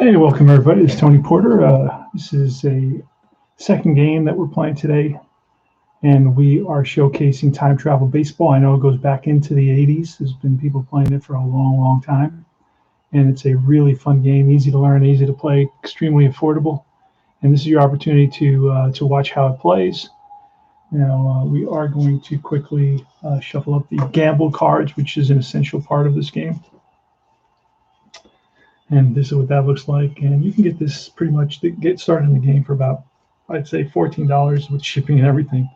Hey, welcome everybody. It's Tony Porter. This is a second game that we're playing today, and we are showcasing time travel baseball. I know it goes back into the 80s. There's been people playing it for a long, long time, and it's a really fun game, easy to learn, easy to play, extremely affordable. And this is your opportunity to watch how it plays. Now, we are going to quickly shuffle up the gamble cards, which is an essential part of this game. And this is what that looks like. And you can get this pretty much to get started in the game for about, I'd say, $14 with shipping and everything.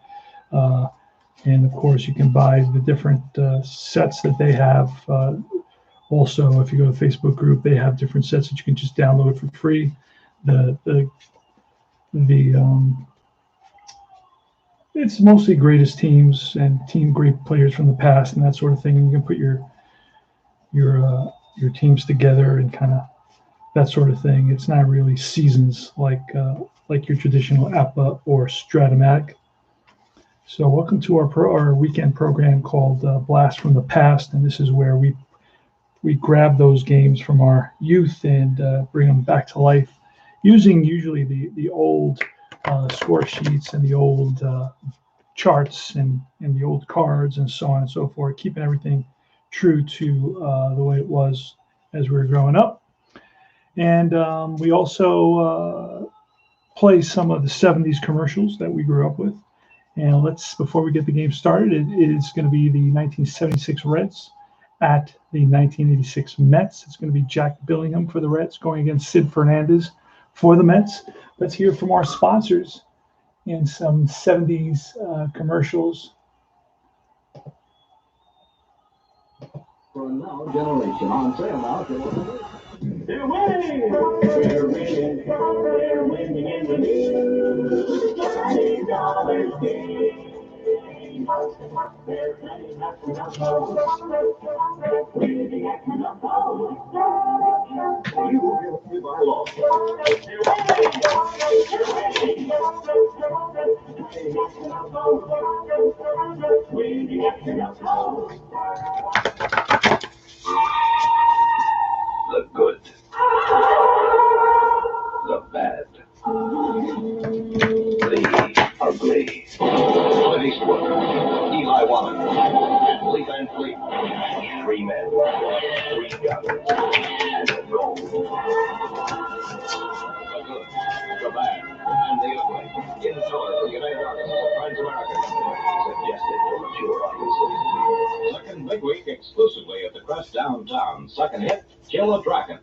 And of course, you can buy the different sets that they have. Also, if you go to the Facebook group, they have different sets that you can just download for free. It's mostly greatest teams and great players from the past and that sort of thing. And you can put your teams together and kind of that sort of thing. It's not really seasons like your traditional APBA or Stratomatic. So welcome to our weekend program called Blast from the Past, and this is where we grab those games from our youth and bring them back to life using usually the old score sheets and the old charts and the old cards and so on and so forth, keeping everything true to the way it was as we were growing up. And we also play some of the 70s commercials that we grew up with. And before we get the game started, it is going to be the 1976 Reds at the 1986 Mets. It's going to be Jack Billingham for the Reds going against Sid Fernandez for the Mets. Let's hear from our sponsors in some 70s commercials. For now generation on sale now. They're winning! They're winning! They're winning in the new $20 game. They're playing at the winning at you will be by law. They're winning! Winning at the good, the bad, the ugly. Clint Eastwood, Eli Wallach, and Lee Van Fleet. Three men, three guns, and a goal. The good, the bad, and the ugly. In color for United Artists of Trans-America. Suggested for mature audiences. Second midweek exclusively at the Crest Downtown. Second hit, Kill a Dragon.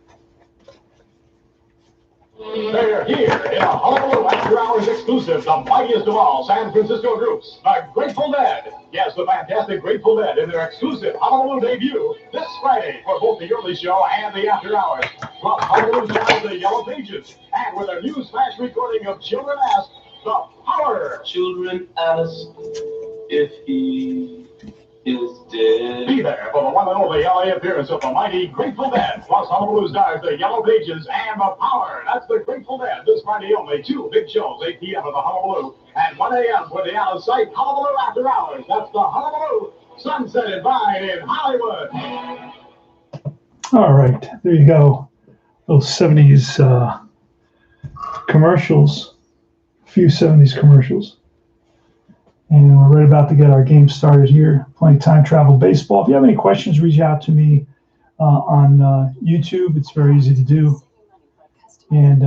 They're here in a Honolulu After Hours exclusive, the mightiest of all San Francisco groups, the Grateful Dead. Yes, the fantastic Grateful Dead in their exclusive Honolulu debut this Friday for both the early show and the After Hours. Plus, Honolulu joins the Yellow Pages, and with a new smash recording of Children Ask, The Power. Children ask if he is dead. Be there for the one and only LA appearance of the mighty Grateful Dead, plus Honolulu stars the Yellow Pages and The Power. That's the Grateful Dead this Friday only. Two big shows, 8 p.m. at the Honolulu and 1 a.m. for the out of sight Honolulu After Hours. That's the Honolulu Sunset and Vine in Hollywood. All right, there you go. Those 70s commercials, a few 70s commercials. And we're right about to get our game started here, playing time travel baseball. If you have any questions, reach out to me on YouTube. It's very easy to do. And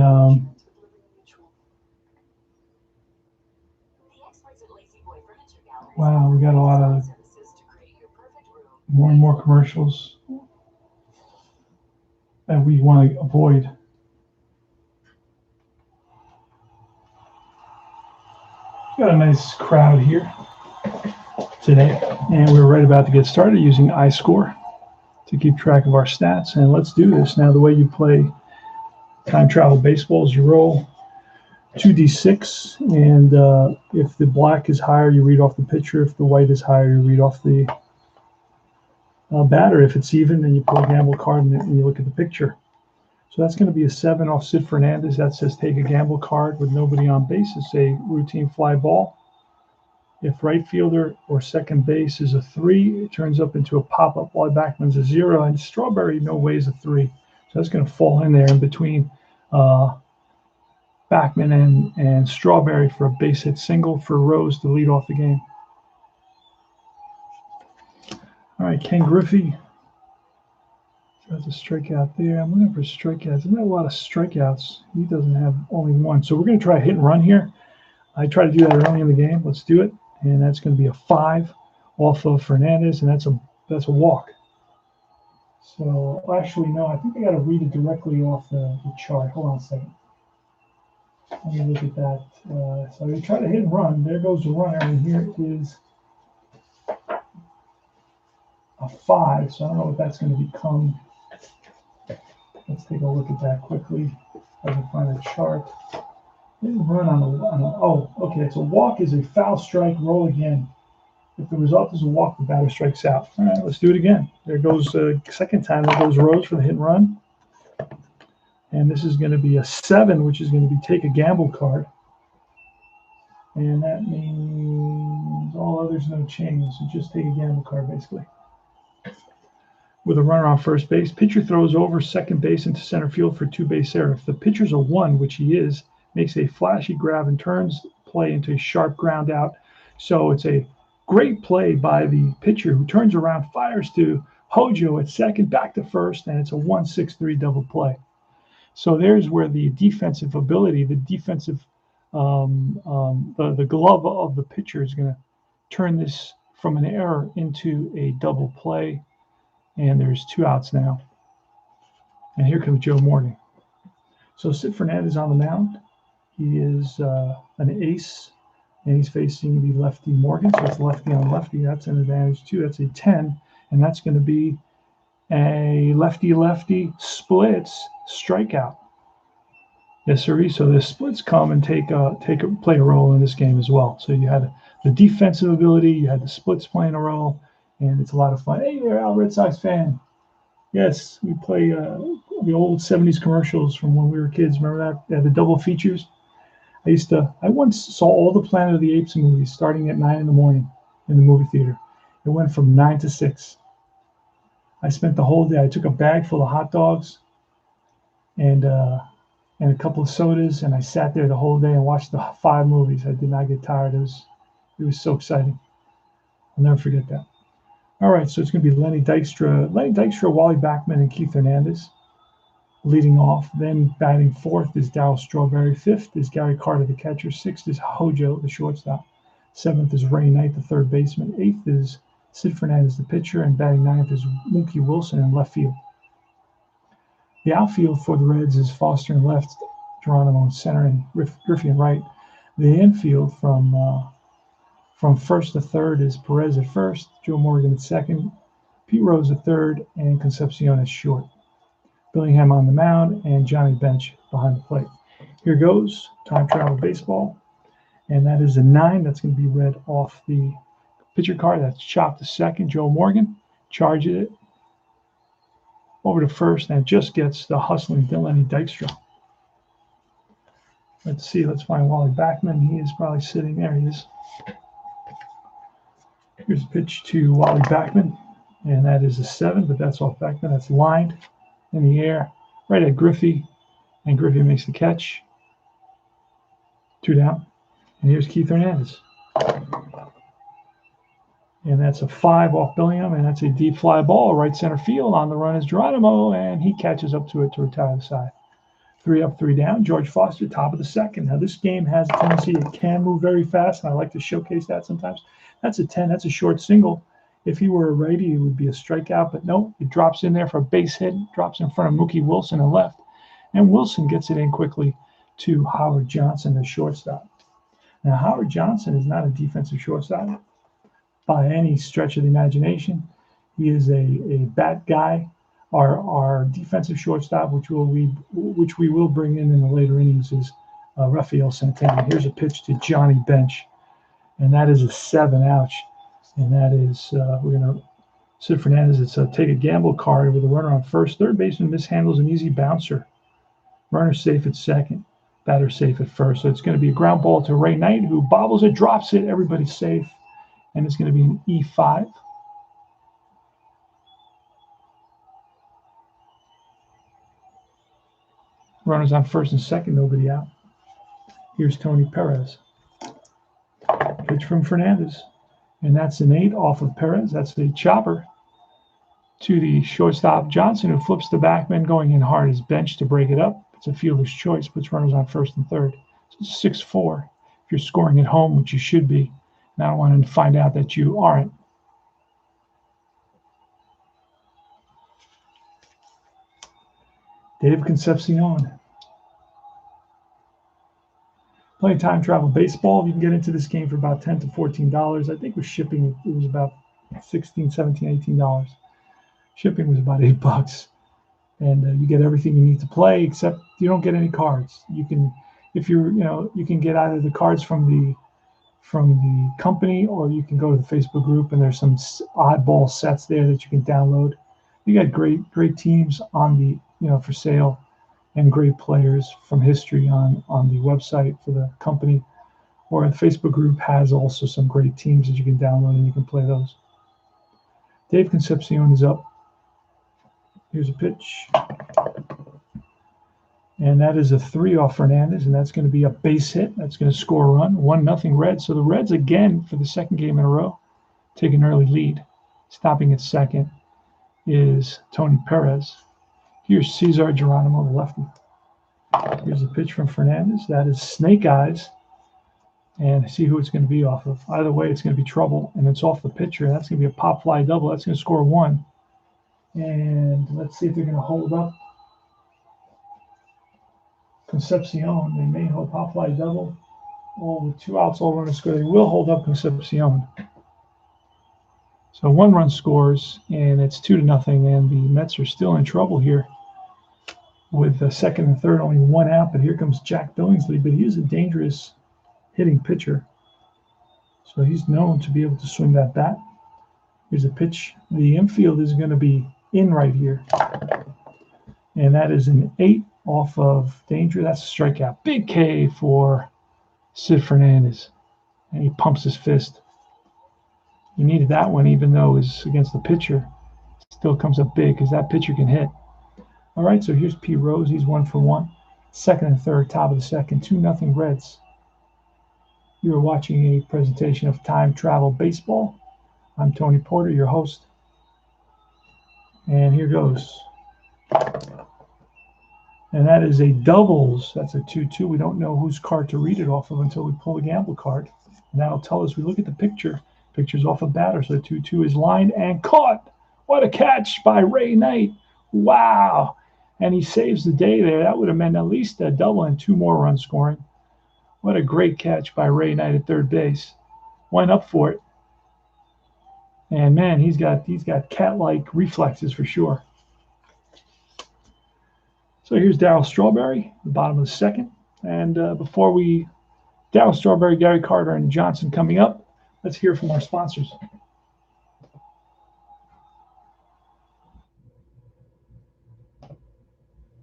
wow, we got a lot of more and more commercials that we want to avoid. Got a nice crowd here today, and we're right about to get started using iScore to keep track of our stats. And let's do this. Now, the way you play time travel baseball is you roll 2d6, and if the black is higher, you read off the pitcher. If the white is higher, you read off the batter. If it's even, then you pull a gamble card and you look at the picture. So that's going to be a 7 off Sid Fernandez. That says take a gamble card with nobody on base. It's a routine fly ball. If right fielder or second base is a 3, it turns up into a pop-up. Wally Backman's a 0, and Strawberry no way is a 3. So that's going to fall in there in between Backman and Strawberry for a base hit single for Rose to lead off the game. All right, Ken Griffey has a strikeout there. I'm looking for strikeouts. Isn't that a lot of strikeouts? He doesn't have only one. So we're going to try a hit and run here. I tried to do that early in the game. Let's do it. And that's going to be a 5 off of Fernandez, and that's a walk. So actually, no, I think I got to read it directly off the chart. Hold on a second. Let me look at that. So we try to hit and run. There goes the runner, and here is a 5. So I don't know what that's going to become. Let's take a look at that quickly. If I can find a chart. Hit and run on a oh, okay. It's a walk is a foul strike. Roll again. If the result is a walk, the batter strikes out. All right, let's do it again. There goes the second time. There goes Rose for the hit and run. And this is going to be a 7, which is going to be take a gamble card. And that means all others no change. So just take a gamble card, basically. With a runner on first base, pitcher throws over second base into center field for 2-base error. If the pitcher's a 1, which he is, makes a flashy grab and turns play into a sharp ground out. So it's a great play by the pitcher who turns around, fires to Hojo at second, back to first, and it's a 1-6-3 double play. So there's where the defensive ability, the defensive, the glove of the pitcher is going to turn this from an error into a double play. And there's 2 outs now. And here comes Joe Morgan. So Sid Fernandez on the mound. He is an ace, and he's facing the lefty Morgan. So it's lefty on lefty. That's an advantage too. That's a 10, and that's going to be a lefty-lefty splits strikeout. Yes, sir. So the splits come and play a role in this game as well. So you had the defensive ability, you had the splits playing a role, and it's a lot of fun. Hey there, Al Red Sox fan. Yes, we play the old 70s commercials from when we were kids. Remember that? They had the double features. I once saw all the Planet of the Apes movies starting at 9 in the morning in the movie theater. It went from 9 to 6. I spent the whole day. I took a bag full of hot dogs and a couple of sodas, and I sat there the whole day and watched the 5 movies. I did not get tired. It was so exciting. I'll never forget that. All right, so it's going to be Lenny Dykstra, Wally Backman, and Keith Hernandez leading off. Then batting 4th is Darryl Strawberry. 5th is Gary Carter, the catcher. 6th is Hojo, the shortstop. 7th is Ray Knight, the third baseman. 8th is Sid Fernandez, the pitcher. And batting 9th is Mookie Wilson in left field. The outfield for the Reds is Foster in left, Geronimo in center, and Griffey in right. The infield from first to third is Perez at first, Joe Morgan at second, Pete Rose at third, and Concepcion at short. Billingham on the mound, and Johnny Bench behind the plate. Here goes time travel baseball, and that is a 9. That's going to be read off the pitcher card. That's chopped to second. Joe Morgan charges it over to first, and just gets the hustling Lenny Dykstra. Let's see. Let's find Wally Backman. He is probably sitting there. He is. Here's a pitch to Wally Backman, and that is a 7, but that's off Backman. That's lined in the air right at Griffey, and Griffey makes the catch. 2 down. And here's Keith Hernandez. And that's a 5 off Billingham, and that's a deep fly ball right center field. On the run is Geronimo, and he catches up to it to retire the side. 3 up, 3 down. George Foster, top of the second. Now, this game has a tendency, it can move very fast, and I like to showcase that sometimes. That's a 10. That's a short single. If he were a righty, it would be a strikeout, but no, it drops in there for a base hit, drops in front of Mookie Wilson and left, and Wilson gets it in quickly to Howard Johnson, the shortstop. Now, Howard Johnson is not a defensive shortstop by any stretch of the imagination. He is a bat guy. Our defensive shortstop, which we will bring in the later innings, is Rafael Santana. Here's a pitch to Johnny Bench, and that is a 7. Ouch. And that is we're gonna Sid Fernandez. It's a take a gamble card with a runner on first. Third baseman mishandles an easy bouncer. Runner safe at second. Batter safe at first. So it's going to be a ground ball to Ray Knight, who bobbles it, drops it. Everybody's safe, and it's going to be an E5. Runners on first and second, nobody out. Here's Tony Perez. Pitch from Fernandez. And that's an 8 off of Perez. That's the chopper to the shortstop Johnson, who flips the backman, going in hard as bench to break it up. It's a fielder's choice, puts runners on first and third. So it's 6-4. If you're scoring at home, which you should be, and I don't want to find out that you aren't. Dave Concepcion. Playing time travel baseball. You can get into this game for about $10 to $14. I think with shipping, it was about $16, $17, $18. Shipping was about $8. And you get everything you need to play, except you don't get any cards. You can, if you're, you can get either the cards from the company, or you can go to the Facebook group, and there's some oddball sets there that you can download. You got great teams on the, for sale, and great players from history on the website for the company, or the Facebook group has also some great teams that you can download and you can play those. Dave Concepcion is up. Here's a pitch. And that is a 3 off Fernandez, and that's going to be a base hit. That's going to score a run. 1-0 Reds. So the Reds, again, for the second game in a row, take an early lead. Stopping at second is Tony Perez. Here's Cesar Geronimo, the lefty. Here's a pitch from Fernandez. That is Snake Eyes. And see who it's going to be off of. Either way, it's going to be trouble, and it's off the pitcher. That's going to be a pop fly double. That's going to score 1. And let's see if they're going to hold up Concepcion. They may hold pop fly double. Well, with 2 outs, all runners score. They will hold up Concepcion. So 1 run scores, and it's 2-0, and the Mets are still in trouble here with the second and third, only 1 out. But here comes Jack Billingsley, but he is a dangerous hitting pitcher. So he's known to be able to swing that bat. Here's a pitch. The infield is going to be in right here. And that is an 8 off of Danger. That's a strikeout. Big K for Sid Fernandez. And he pumps his fist. He needed that one, even though it was against the pitcher. Still comes up big because that pitcher can hit. All right, so here's Pete Rose. He's 1 for 1. Second and third, top of the second. 2-0 Reds. You are watching a presentation of Time Travel Baseball. I'm Tony Porter, your host. And here goes. And that is a doubles. That's a 2-2. We don't know whose card to read it off of until we pull the gamble card. And that'll tell us. We look at the picture. Picture's off a batter, so 2-2 is lined and caught. What a catch by Ray Knight. Wow. And he saves the day there. That would have meant at least a double and 2 more runs scoring. What a great catch by Ray Knight at third base. Went up for it. And man, he's got cat-like reflexes for sure. So here's Darryl Strawberry, the bottom of the second. And Darryl Strawberry, Gary Carter, and Johnson coming up. Let's hear from our sponsors.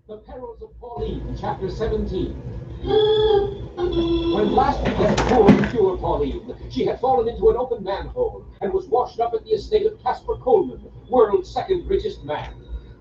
The Perils of Pauline, Chapter 17. When last we left poor and pure Pauline, she had fallen into an open manhole and was washed up at the estate of Casper Coleman, world's second richest man.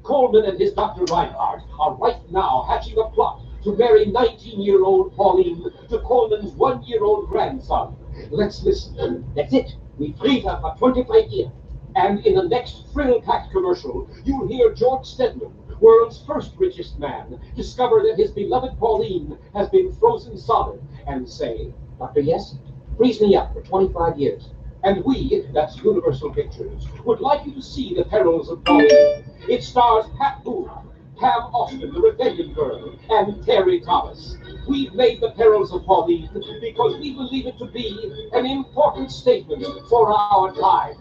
Coleman and his Dr. Reinhardt are right now hatching a plot to marry 19-year-old Pauline to Coleman's 1-year-old grandson. Let's listen. That's it. We freed her for 25 years. And in the next thrill-packed commercial, you'll hear George Stedman, world's first richest man, discover that his beloved Pauline has been frozen solid and say, Dr. Yes, freeze me up for 25 years. And we, that's Universal Pictures, would like you to see The Perils of Pauline. It stars Pat Boone, Pam Austin, the Rebellion Girl, and Terry Thomas. We've made The Perils of Pauline because we believe it to be an important statement for our time.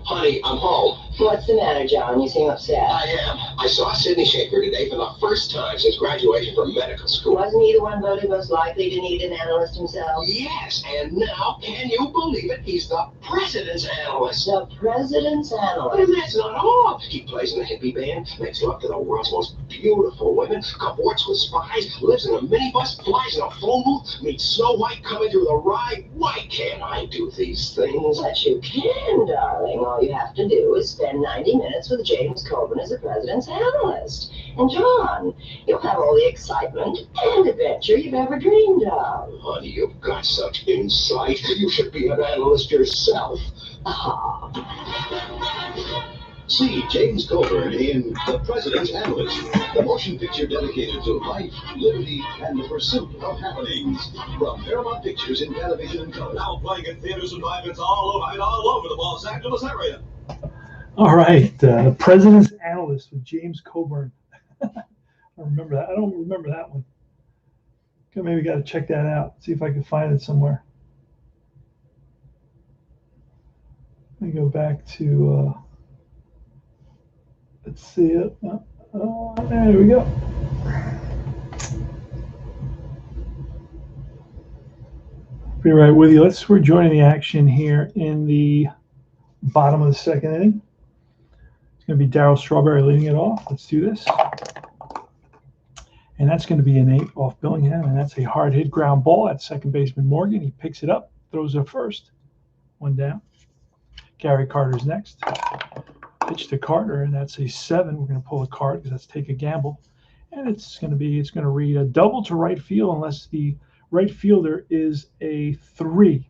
Honey, I'm home. What's the matter, John? You seem upset. I am. I saw Sidney Schaefer today for the first time since graduation from medical school. Wasn't he the one voted most likely to need an analyst himself? Yes, and now, can you believe it? He's the president's analyst. The president's And analyst. that's not all. He plays in a hippie band, makes love to the world's most beautiful women, cavorts with spies, lives in a minibus, flies in a phone booth, meets Snow White coming through the rye. Why can't I do these things? But you can, darling. All you have to do is spend 90 minutes with James Coburn as the president's analyst. And John, you'll have all the excitement and adventure you've ever dreamed of. Honey, you've got such insight. You should be an analyst yourself. Ah. See James Coburn in The President's Analyst, the motion picture dedicated to life, liberty, and the pursuit of happenings. From Paramount Pictures in television and color. Now playing in theaters and drive-ins all over the Los Angeles area. All right, The President's Analyst with James Coburn. I remember that. I don't remember that one. Okay, maybe got to check that out. See if I can find it somewhere. Let me go back to. Let's see it. There we go. Be right with you. We're joining the action here in the bottom of the second inning. It's going to be Darryl Strawberry leading it off. Let's do this. And that's going to be an 8 off Billingham, and that's a hard hit ground ball at second baseman Morgan. He picks it up, throws it first. 1 down. Gary Carter's next. Pitch to Carter, and that's a 7. We're going to pull a card because that's take a gamble. And it's going to read a double to right field unless the right fielder is a 3.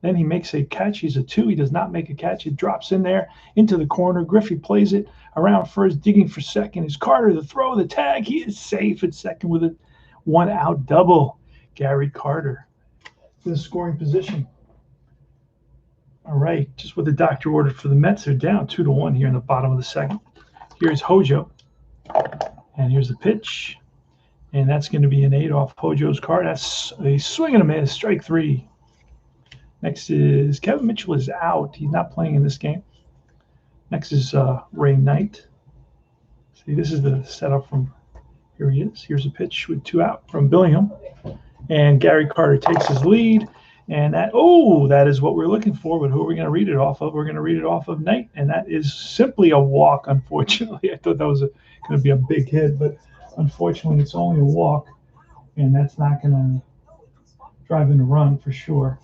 Then he makes a catch. He's a 2. He does not make a catch. It drops in there into the corner. Griffey plays it around first, digging for second. Is Carter the throw, the tag? He is safe at second with a 1-out double. Gary Carter in the scoring position. All right, just what the doctor ordered for the Mets. They're down 2-1 here in the bottom of the second. Here's Hojo, and here's the pitch, and that's going to be an 8 off Hojo's card. That's a swing and a miss, strike 3. Next is Kevin Mitchell is out. He's not playing in this game. Next is Ray Knight. See, this is the setup from here he is. Here's a pitch with 2 out from Billingham, and Gary Carter takes his lead. And that is what we're looking for. But who are we going to read it off of? We're going to read it off of Knight, and that is simply a walk, unfortunately. I thought that was going to be a big hit, but unfortunately it's only a walk, and that's not going to drive in a run for sure.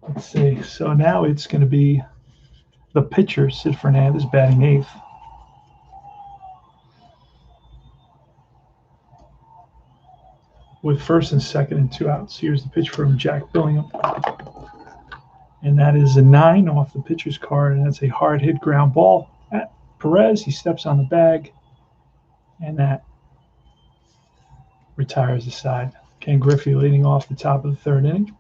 Let's see. So now it's going to be the pitcher, Sid Fernandez, batting 8th. With first and second and 2 outs. Here's the pitch from Jack Billingham. And that is a 9 off the pitcher's card, and that's a hard hit ground ball at Perez. He steps on the bag, and that retires the side. Ken Griffey leading off the top of the third inning.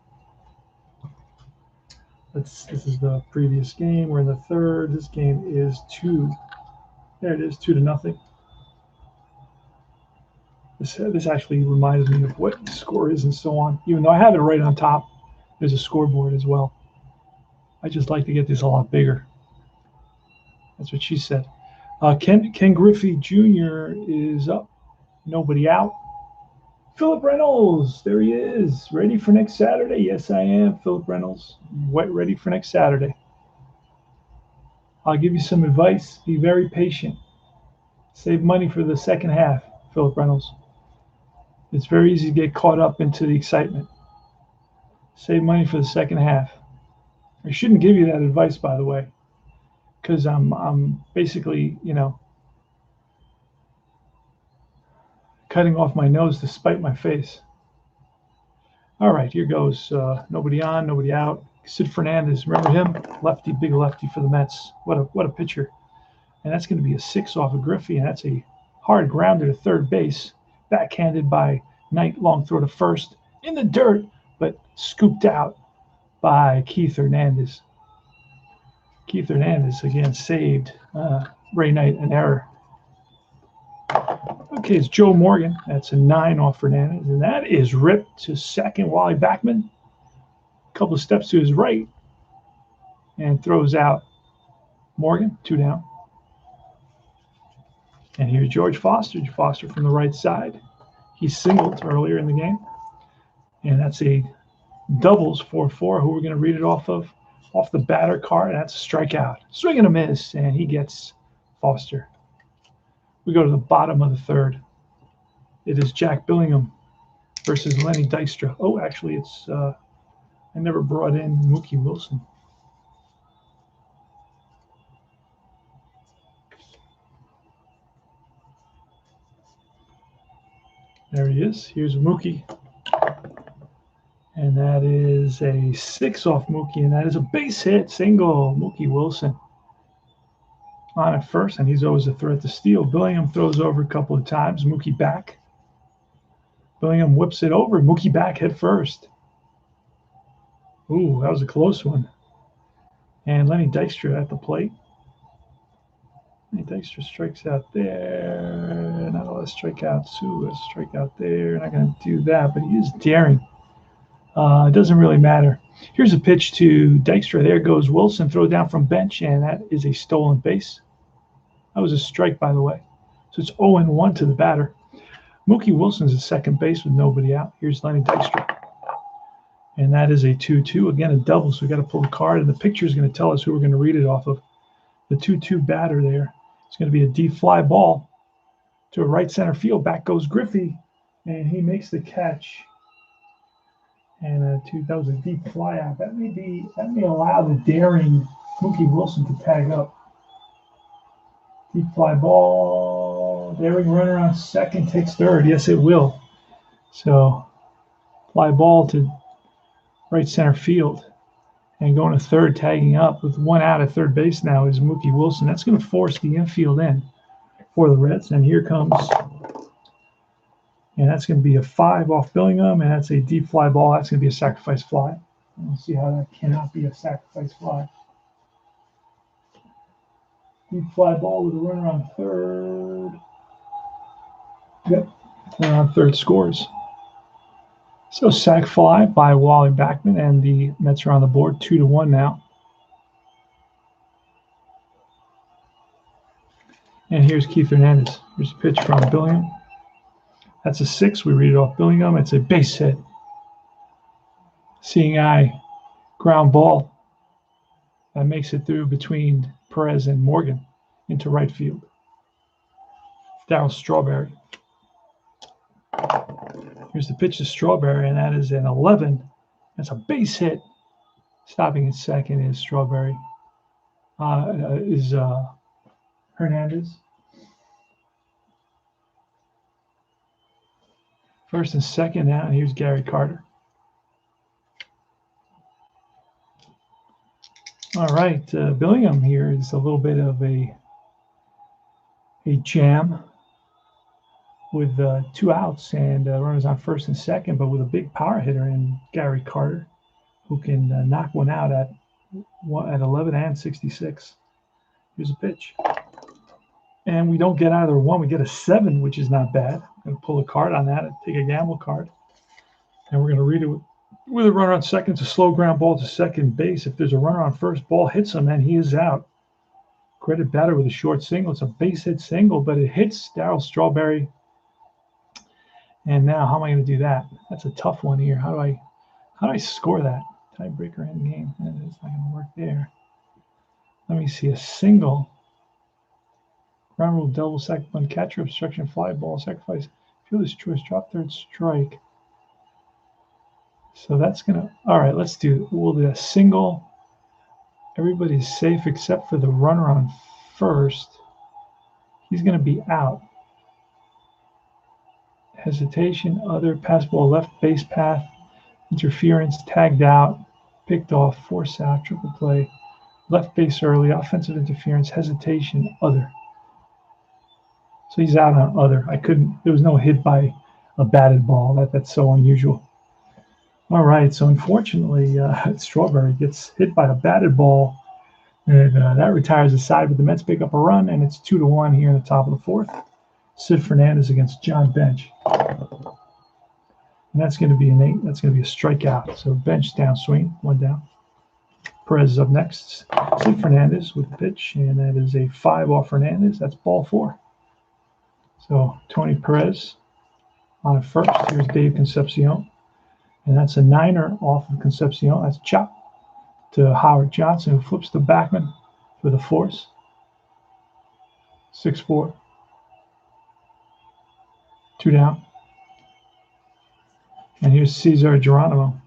This is the previous game. We're in the third. This game is 2. There it is, 2-0. This actually reminds me of what the score is and so on. Even though I have it right on top, there's a scoreboard as well. I just like to get this a lot bigger. That's what she said. Ken Griffey Jr. is up. Nobody out. Philip Reynolds, there he is. Ready for next Saturday? Yes, I am, Philip Reynolds. Ready for next Saturday. I'll give you some advice. Be very patient. Save money for the second half, Philip Reynolds. It's very easy to get caught up into the excitement. Save money for the second half. I shouldn't give you that advice, by the way, because I'm basically, cutting off my nose to spite my face. All right, here goes. Nobody on, nobody out. Sid Fernandez, remember him? Lefty, big lefty for the Mets. What a pitcher. And that's going to be a 6 off of Griffey, and that's a hard grounder to third base. Backhanded by Knight, long throw to first. In the dirt, but scooped out by Keith Hernandez. Keith Hernandez, again, saved Ray Knight an error. Okay, it's Joe Morgan. That's a 9 off Hernandez, and that is ripped to second. Wally Backman, a couple of steps to his right, and throws out Morgan, 2 down. And here's George Foster. Foster from the right side. He singled earlier in the game. And that's a doubles 4-4. Who we're going to read it off the batter card. That's a strikeout. Swing and a miss, and he gets Foster. We go to the bottom of the third. It is Jack Billingham versus Lenny Dykstra. Oh, actually, it's I never brought in Mookie Wilson. There he is. Here's Mookie. And that is a 6 off Mookie, and that is a base hit, single. Mookie Wilson on at first, and he's always a threat to steal. Billingham throws over a couple of times. Mookie back. Billingham whips it over. Mookie back head first. Ooh, that was a close one. And Lenny Dykstra at the plate. Lenny Dykstra strikes out there. Not a lot of strikeouts too. Let's strike out there. Not going to do that, but he is daring. It doesn't really matter. Here's a pitch to Dykstra. There goes Wilson. Throw down from bench, and that is a stolen base. That was a strike, by the way. So it's 0-1 to the batter. Mookie Wilson's at second base with nobody out. Here's Lenny Dykstra. And that is a 2-2. Again, a double, so we got to pull the card. And the picture is going to tell us who we're going to read it off of. The 2-2 batter there. It's going to be a deep fly ball to a right center field. Back goes Griffey, and he makes the catch. And that was a deep fly out. That may allow the daring Mookie Wilson to tag up. Deep fly ball. Daring runner on second takes third. Yes, it will. So fly ball to right center field. And going to third, tagging up with one out at third base now is Mookie Wilson. That's going to force the infield in for the Reds. And here comes, and that's going to be a 5 off Billingham, and that's a deep fly ball. That's going to be a sacrifice fly. We'll see how that cannot be a sacrifice fly. Deep fly ball with a runner on third. Yep, runner on third scores. So sac fly by Wally Backman, and the Mets are on the board 2-1 now. And here's Keith Hernandez. Here's a pitch from Billingham. That's a 6. We read it off Billingham. It's a base hit. Seeing eye ground ball that makes it through between Perez and Morgan into right field. Darryl Strawberry. Here's the pitch to Strawberry, and that is an 11. That's a base hit. Stopping at second is Strawberry. Hernandez. First and second now, and here's Gary Carter. All right, Billingham here is a little bit of a jam with 2 outs and runners on first and second, but with a big power hitter in Gary Carter, who can knock one out at 11 and 66. Here's a pitch. And we don't get either one. We get a 7, which is not bad. I'm going to pull a card on that and take a gamble card. And we're going to read it with a runner on second. It's a slow ground ball to second base. If there's a runner on first, ball hits him, and he is out. Credit batter with a short single. It's a base hit single, but it hits Darryl Strawberry. And now, how am I going to do that? That's a tough one here. How do I score that? Tiebreaker end game. It's not going to work there. Let me see. A single. Ground rule, double, second one, catcher, obstruction, fly ball, sacrifice, fielder's choice, drop third, strike. So that's going to, all right, we'll do a single. Everybody's safe except for the runner on first. He's going to be out. Hesitation, other, pass ball, left base path, interference, tagged out, picked off, force out, triple play, left base early, offensive interference, hesitation, other. So he's out on other. There was no hit by a batted ball. That's so unusual. All right, so unfortunately, Strawberry gets hit by a batted ball, and that retires the side, but the Mets pick up a run, and it's 2-1 here in the top of the fourth. Sid Fernandez against John Bench. And that's going to be that's going to be a strikeout. So Bench downswing, 1 down. Perez is up next. Sid Fernandez with the pitch, and that is a 5 off Fernandez. That's ball 4. So Tony Perez on first. Here's Dave Concepcion. And that's a niner off of Concepcion. That's chop to Howard Johnson, who flips to Backman for the force. 6-4. 2 down. And here's Cesar Geronimo,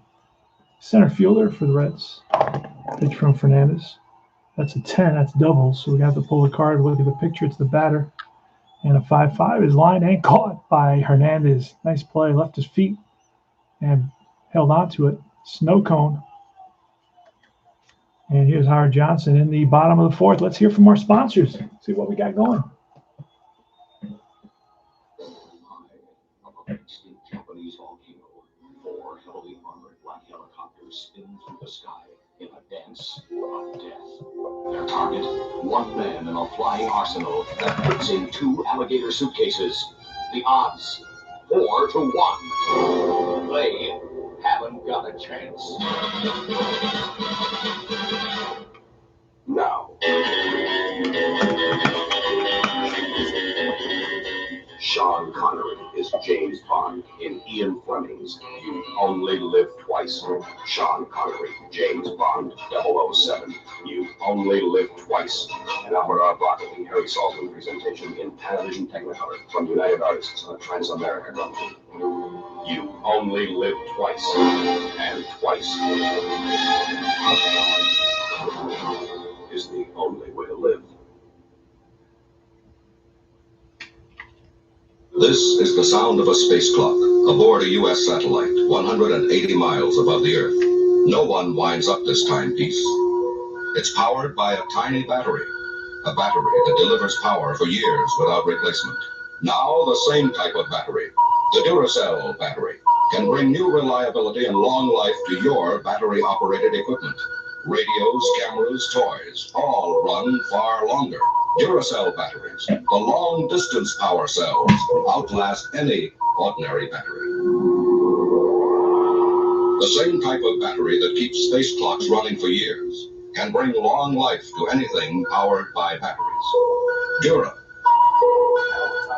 center fielder for the Reds. Pitch from Fernandez. That's a 10. That's doubles. So we have to pull the card. Look at the picture. It's the batter. And a 5-5 is line and caught by Hernandez. Nice play. Left his feet and held on to it. Snow cone. And here's Howard Johnson in the bottom of the fourth. Let's hear from our sponsors. See what we got going. Japanese volcano. 4 heavily armored black helicopters spin through the sky in a dance of death. Their target, one man in a flying arsenal that fits in 2 alligator suitcases. The odds, 4 to 1. They haven't got a chance. Now, Sean Connery is James Bond in Ian Fleming's You Only Live Twice. Sean Connery, James Bond, 007. You Only Live Twice. An Alvaro Barker and Harry Saltzman presentation in Panavision Technicolor from United Artists of Transamerica Company. You only live twice, and twice is the only way to live. This is the sound of a space clock aboard a U.S. satellite 180 miles above the Earth. No one winds up this timepiece. It's powered by a tiny battery, a battery that delivers power for years without replacement. Now the same type of battery, the Duracell battery, can bring new reliability and long life to your battery-operated equipment. Radios, cameras, toys, all run far longer. Duracell batteries, the long-distance power cells, outlast any ordinary battery. The same type of battery that keeps space clocks running for years can bring long life to anything powered by batteries. Dura,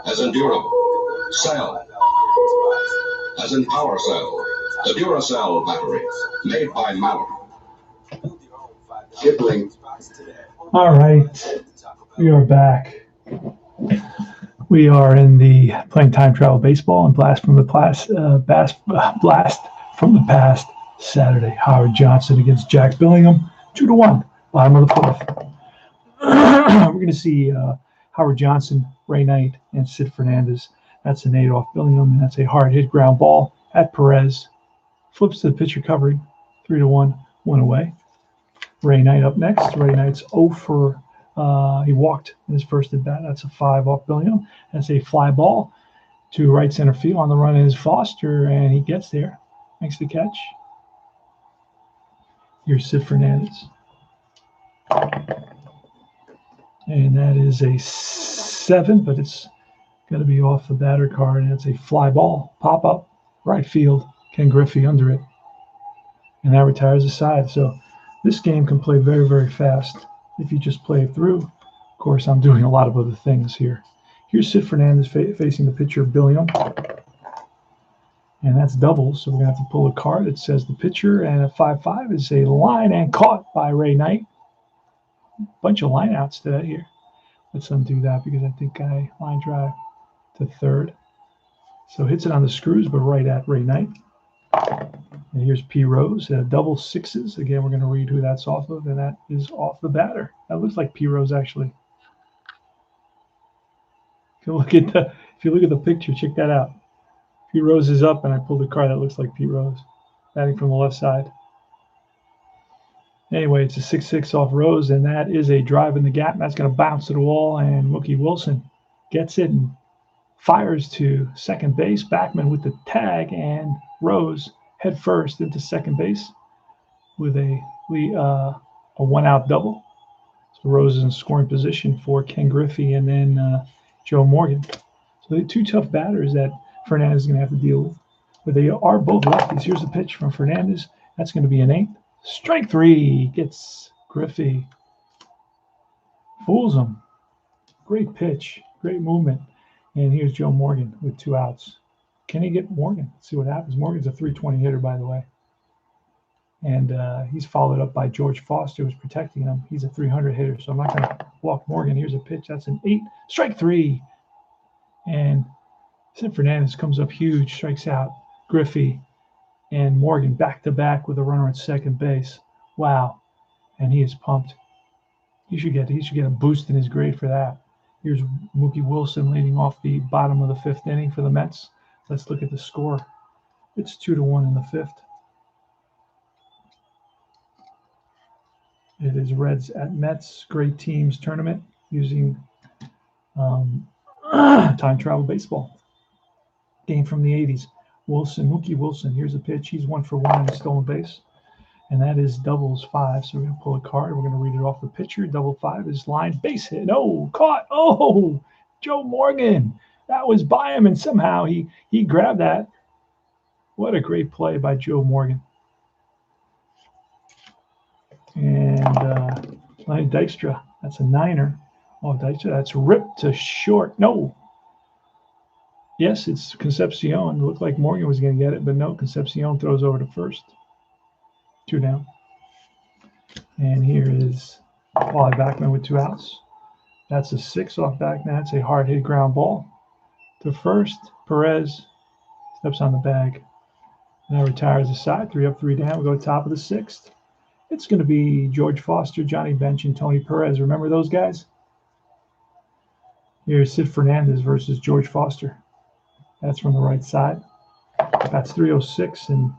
as in durable. Cell, as in power cell. The Duracell battery, made by Mallard. Kipling. All right. We are back. We are in the playing time travel baseball and blast from the past Saturday. Howard Johnson against Jack Billingham, 2-1, bottom of the fourth. We're going to see Howard Johnson, Ray Knight, and Sid Fernandez. That's an 8 off Billingham, and that's a hard hit ground ball at Perez. Flips to the pitcher covering, 3-1, 1 away. Ray Knight up next. Ray Knight's 0 for. He walked in his first at bat. That's a 5 off Billingham. That's a fly ball to right center field. On the run is Foster, and he gets there. Makes the catch. Here's Sid Fernandez. And that is a 7, but it's going to be off the batter card, and it's a fly ball. Pop up, right field. Ken Griffey under it. And that retires the side. So this game can play very, very fast if you just play it through. Of course, I'm doing a lot of other things here. Here's Sid Fernandez facing the pitcher, Billingham. And that's doubles, so we're going to have to pull a card that says the pitcher, and a 5-5 is a line and caught by Ray Knight. Bunch of line outs today here. Let's undo that because I think I line drive to third. So hits it on the screws, but right at Ray Knight. And here's P. Rose, double sixes. Again, we're going to read who that's off of, and that is off the batter. That looks like P. Rose, actually. If you look at the picture, check that out. P. Rose is up, and I pulled a card that looks like P. Rose, batting from the left side. Anyway, it's a 6-6 off Rose, and that is a drive in the gap. That's going to bounce to the wall, and Mookie Wilson gets it and fires to second base. Backman with the tag, and Rose head first into second base with a 1-out double. So Rose is in scoring position for Ken Griffey and then Joe Morgan. So the 2 tough batters that Fernandez is going to have to deal with. But they are both lefties. Here's the pitch from Fernandez. That's going to be an 8. Strike 3 gets Griffey. Fools him. Great pitch. Great movement. And here's Joe Morgan with 2 outs. Can he get Morgan? Let's see what happens. Morgan's a 320 hitter, by the way. And he's followed up by George Foster, who's protecting him. He's a 300 hitter, so I'm not going to walk Morgan. Here's a pitch. That's an 8. Strike 3. And Sid Fernandez comes up huge, strikes out Griffey and Morgan back-to-back with a runner at second base. Wow. And he is pumped. He should get a boost in his grade for that. Here's Mookie Wilson leading off the bottom of the 5th inning for the Mets. Let's look at the score. It's 2-1 in the 5th. It is Reds at Mets, Great Teams Tournament using time travel baseball. Game from the 80s. Mookie Wilson, here's a pitch. He's 1 for 1 on a stolen base. And that is doubles 5. So we're going to pull a card. We're going to read it off the pitcher. Double 5 is line base hit. Oh, caught. Oh, Joe Morgan. That was by him, and somehow he grabbed that. What a great play by Joe Morgan. And Lenny Dykstra, that's a 9er. Oh, Dykstra, that's ripped to short. No. Yes, it's Concepcion. It looked like Morgan was going to get it, but no, Concepcion throws over to first. 2 down. And here is Wally Backman with 2 outs. That's a 6 off Backman. That's a hard hit ground ball to first. Perez steps on the bag. Now retires the side. 3 up, 3 down. We go top of the 6th. It's going to be George Foster, Johnny Bench, and Tony Perez. Remember those guys? Here's Sid Fernandez versus George Foster. That's from the right side. That's 306 and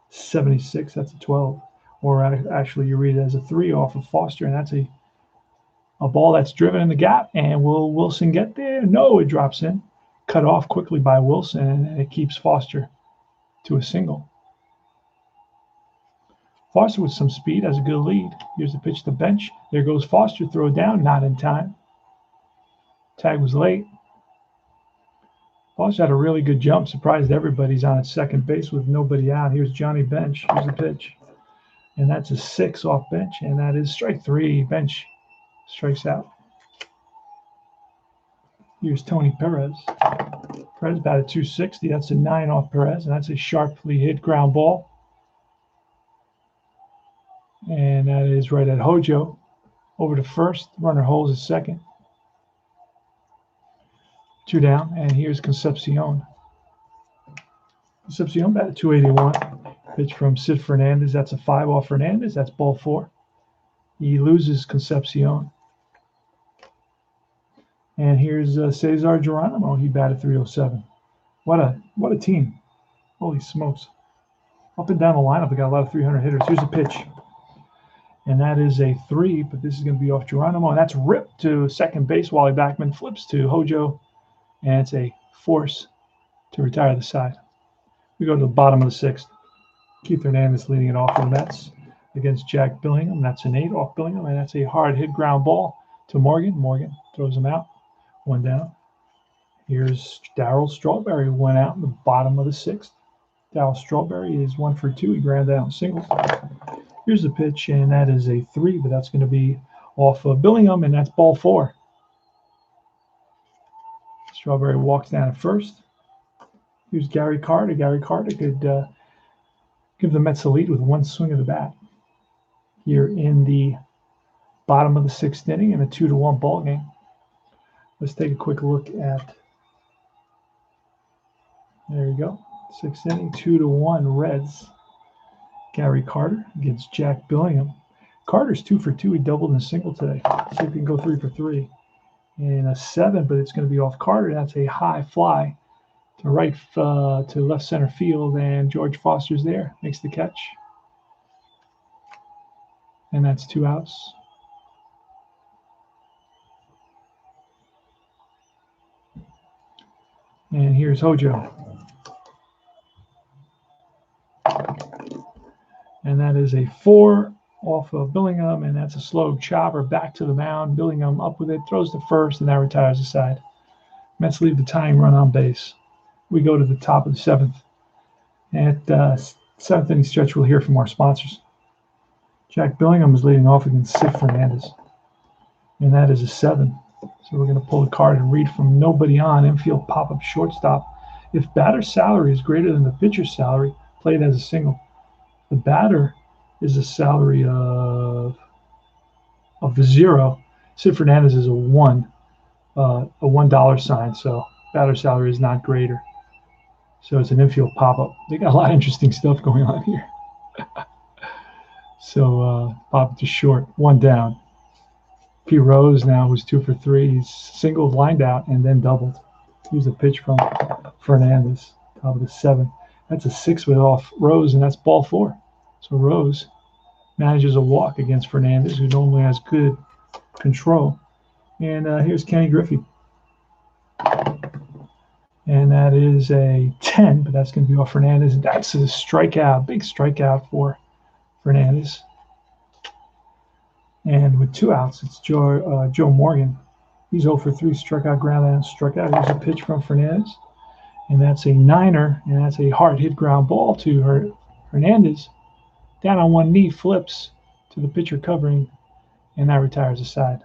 76. That's a 12. Or actually, you read it as a 3 off of Foster, and that's a ball that's driven in the gap. And will Wilson get there? No, it drops in. Cut off quickly by Wilson, and it keeps Foster to a single. Foster with some speed has a good lead. Here's the pitch to Bench. There goes Foster. Throw it down. Not in time. Tag was late. Foster had a really good jump. Surprised everybody. He's on at second base with nobody out. Here's Johnny Bench. Here's the pitch. And that's a 6 off Bench. And that is strike 3. Bench strikes out. Here's Tony Perez. Perez batted 260. That's a 9 off Perez. And that's a sharply hit ground ball. And that is right at Hojo. Over to first. Runner holds at second. 2 down. And here's Concepcion. Concepcion batted 281. Pitch from Sid Fernandez. That's a 5 off Fernandez. That's ball 4. He loses Concepcion. And here's Cesar Geronimo. He batted 307. What a team. Holy smokes. Up and down the lineup, they got a lot of 300 hitters. Here's a pitch. And that is a 3, but this is going to be off Geronimo. And that's ripped to second base. Wally Backman flips to Hojo. And it's a force to retire the side. We go to the bottom of the 6th. Keith Hernandez leading it off for the Mets against Jack Billingham. That's an 8 off Billingham. And that's a hard hit ground ball to Morgan. Morgan throws him out. 1 down. Here's Darryl Strawberry, who went out in the bottom of the 6th. Darryl Strawberry is 1 for 2. He grounded out singles. Here's the pitch, and that is a 3, but that's going to be off of Billingham, and that's ball 4. Strawberry walks down at first. Here's Gary Carter. Gary Carter could give the Mets a lead with 1 swing of the bat here in the bottom of the 6th inning in a 2-1 ball game. Let's take a quick look at, there you go, 6th inning, 2-1 Reds. Gary Carter against Jack Billingham. Carter's 2 for 2. He doubled in a single today. See if he can go 3 for 3. And a 7, but it's going to be off Carter. That's a high fly to left center field, and George Foster's there. Makes the catch. And that's 2 outs. And here's Hojo. And that is a 4 off of Billingham, and that's a slow chopper back to the mound. Billingham up with it, throws to first, and that retires the side. Mets leave the tying run on base. We go to the top of the 7th. At 7th inning stretch, we'll hear from our sponsors. Jack Billingham is leading off against Sid Fernandez, and that is a 7. So we're going to pull a card and read from nobody on, infield pop-up shortstop. If batter's salary is greater than the pitcher's salary, play it as a single. The batter is a salary of the 0. Sid Fernandez is a $1 sign, so batter salary is not greater. So it's an infield pop-up. They got a lot of interesting stuff going on here. So pop to short, 1 down. P. Rose now, who's 2 for 3, he's singled, lined out, and then doubled. Here's a pitch from Fernandez, top of the 7. That's a 6 with off Rose, and that's ball 4. So Rose manages a walk against Fernandez, who normally has good control. And here's Kenny Griffey. And that is a 10, but that's going to be off Fernandez. That's a strikeout, big strikeout for Fernandez. And with 2 outs, it's Joe Morgan. He's 0 for 3, struck out, ground out, struck out. Here's a pitch from Fernandez. And that's a 9er, and that's a hard hit ground ball to Hernandez. Down on one knee, flips to the pitcher covering, and that retires the side.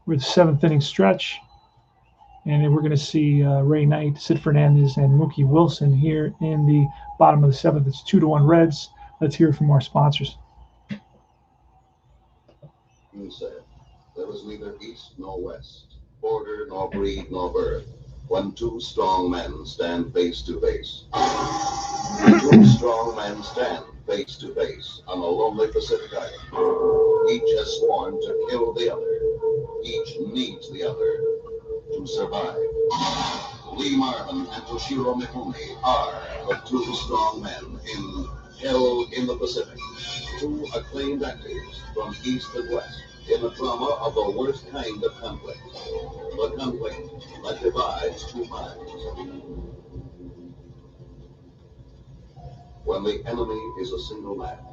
We're at the 7th inning stretch, and then we're going to see Ray Knight, Sid Fernandez, and Mookie Wilson here in the bottom of the 7th. It's 2-1 Reds. Let's hear from our sponsors. You said, there is neither east nor west, border nor breed nor birth, when 2 strong men stand face to face. 2 strong men stand face to face on a lonely Pacific island. Each has sworn to kill the other. Each needs the other to survive. Lee Marvin and Toshiro Mifune are the 2 strong men in Hell in the Pacific. 2 acclaimed actors from east and west in the drama of the worst kind of conflict. The conflict that divides 2 minds. When the enemy is a single man,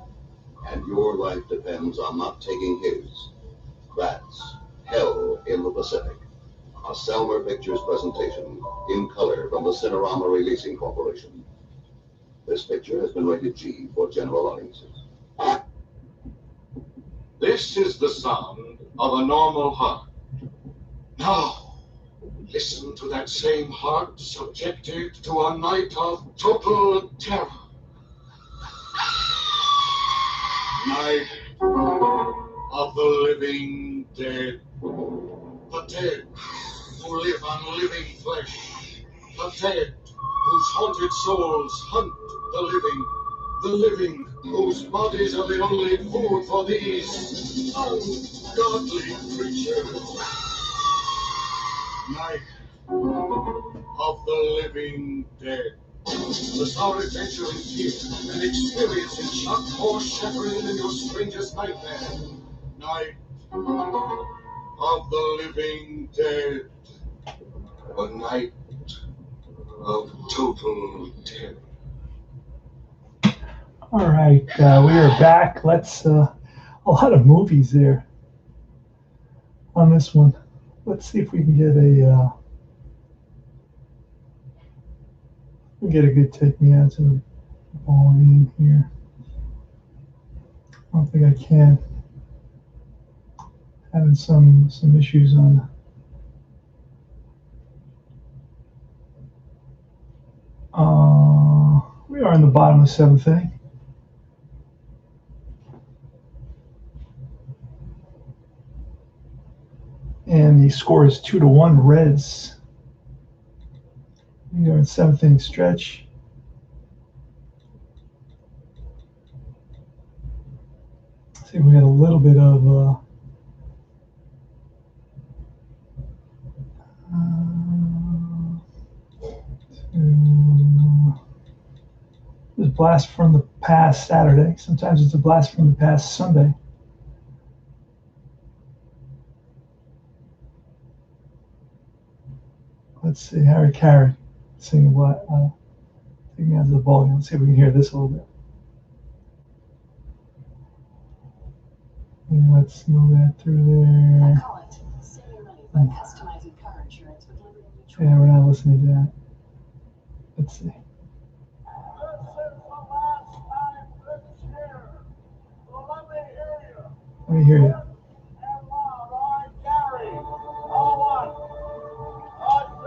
and your life depends on not taking his, that's Hell in the Pacific. A Selmer Pictures presentation in color from the Cinerama Releasing Corporation. This picture has been rated G for general audiences. This is the sound of a normal heart. Now, listen to that same heart subjected to a night of total terror. Night of the living dead. The dead who live on living flesh. The dead whose haunted souls hunt the living whose bodies are the only food for these ungodly creatures. Night of the living dead. The star adventure in fear and experience in shock more shattering than your strangest nightmare. Night of the living dead. A night of total terror. All right, we are back. Let's a lot of movies there on this one. Let's see if we can get a good take me out to the ball in here. I don't think I can. Having some issues on. We are in the bottom of 7th inning. And the score is 2-1 Reds. We are in 7th inning stretch. Let's see if we got a little bit of this blast from the past Saturday. Sometimes it's a blast from the past Sunday. Let's see, Harry Carey singing what? Take me out to the ball game. Let's see if we can hear this a little bit. And let's move that through there. Yeah, we're not listening to that. Let's see. Let me hear you.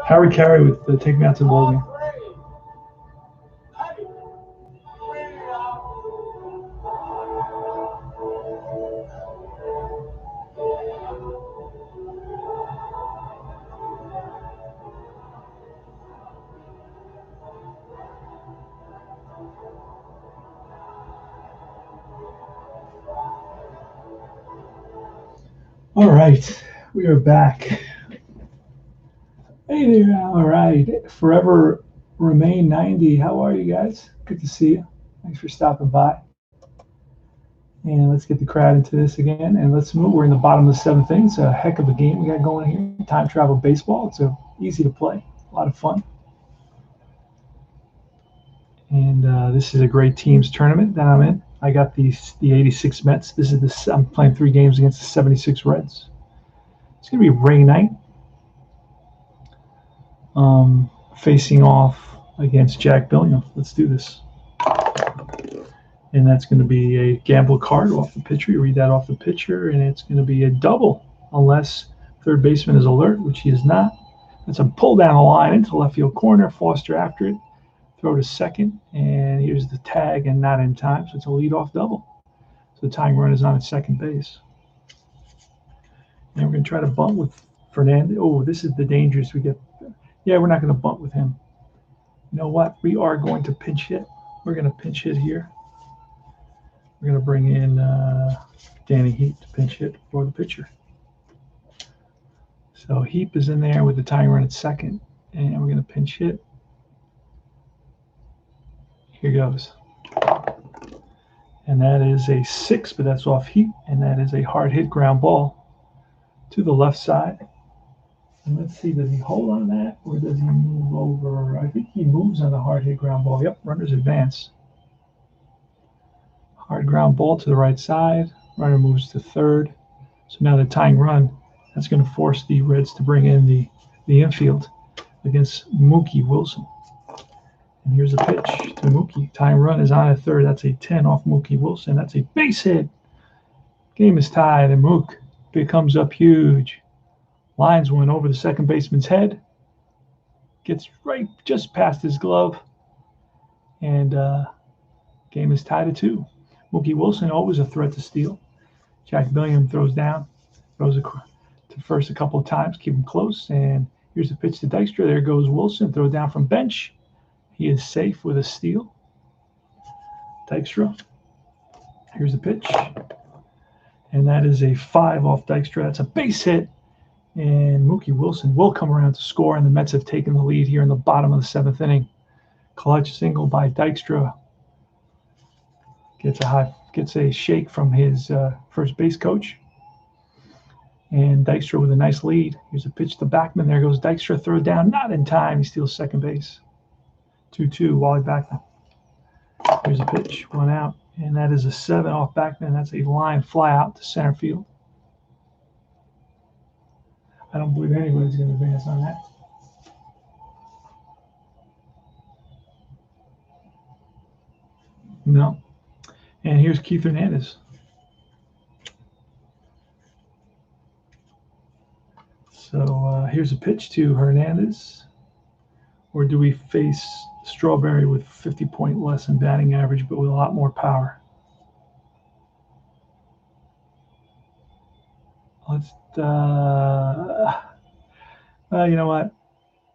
Harry Carey with the Take Me Out to the Ball Game. All right, we are back. Hey there, all right. Forever Remain 90. How are you guys? Good to see you. Thanks for stopping by. And let's get the crowd into this again. And let's move. We're in the bottom of the seventh inning. It's a heck of a game we got going here. Time travel baseball. It's easy to play. A lot of fun. And this is a great teams tournament that I'm in. I got the 86 Mets. I'm playing 3 games against the 76 Reds. It's going to be Ray Knight facing off against Jack Billiam. Let's do this. And that's going to be a gamble card off the pitcher. You read that off the pitcher, and it's going to be a double unless third baseman is alert, which he is not. It's a pull down the line into the left field corner. Foster after it. Throw to second, and here's the tag and not in time, so it's a leadoff double. So the tying run is on at second base. And we're going to try to bunt with Fernandez. Oh, this is the dangerous we get. Yeah, we're not going to bunt with him. You know what? We are going to pinch hit. We're going to pinch hit here. We're going to bring in Danny Heap to pinch hit for the pitcher. So Heap is in there with the tying run at second, and we're going to pinch hit. Here goes. And that is a 6, but that's off Heat. And that is a hard hit ground ball to the left side. And let's see, does he hold on that or does he move over? I think he moves on the hard hit ground ball. Yep, runners advance. Hard ground ball to the right side. Runner moves to third. So now the tying run, that's going to force the Reds to bring in the infield against Mookie Wilson. And here's a pitch to Mookie. Tying run is on at third. That's a 10 off Mookie Wilson. That's a base hit. Game is tied, and Mook comes up huge. Lines one over the second baseman's head. Gets right just past his glove. And game is tied at 2. Mookie Wilson always a threat to steal. Jack Billiam throws down. Throws to first a couple of times. Keep him close. And here's a pitch to Dykstra. There goes Wilson. Throw down from bench. He is safe with a steal. Dykstra. Here's the pitch. And that is a 5 off Dykstra. That's a base hit. And Mookie Wilson will come around to score. And the Mets have taken the lead here in the bottom of the 7th inning. Clutch single by Dykstra. Gets a shake from his first base coach. And Dykstra with a nice lead. Here's a pitch to Backman. There goes Dykstra. Throw down. Not in time. He steals second base. 2-2, Wally Backman. Here's a pitch, 1 out, and that is a 7 off Backman. That's a line fly out to center field. I don't believe anybody's going to advance on that. No. And here's Keith Hernandez. So here's a pitch to Hernandez. Or do we face Strawberry with 50 point less in batting average, but with a lot more power? Let's, you know what?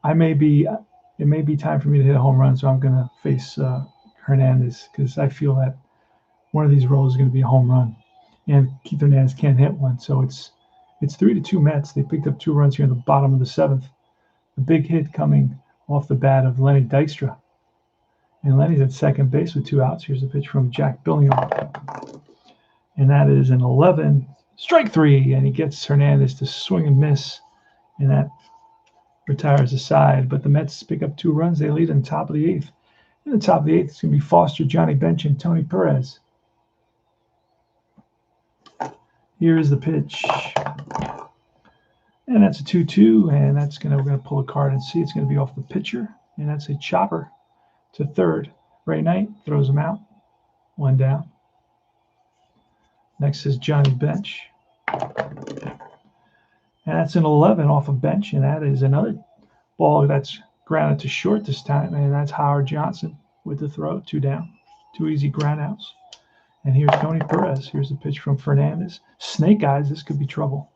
It may be time for me to hit a home run, so I'm going to face Hernandez because I feel that one of these rolls is going to be a home run. And Keith Hernandez can't hit one, so it's 3-2 Mets. They picked up 2 runs here in the bottom of the 7th. The big hit coming off the bat of Lenny Dykstra. And Lenny's at second base with 2 outs. Here's a pitch from Jack Billiam. And that is an 11. Strike 3. And he gets Hernandez to swing and miss. And that retires the side. But the Mets pick up 2 runs. They lead in the top of the 8th. In the top of the 8th, it's going to be Foster, Johnny Bench, and Tony Perez. Here is the pitch. And that's a 2-2. And we're going to pull a card and see. It's going to be off the pitcher. And that's a chopper to third. Ray Knight throws him out. 1 down. Next is Johnny Bench. And that's an 11 off of Bench, and that is another Ball that's grounded to short this time, and that's Howard Johnson with the throw, 2 down, 2 easy ground outs. And here's Tony Perez. Here's the pitch from Fernandez. Snake eyes, this could be trouble.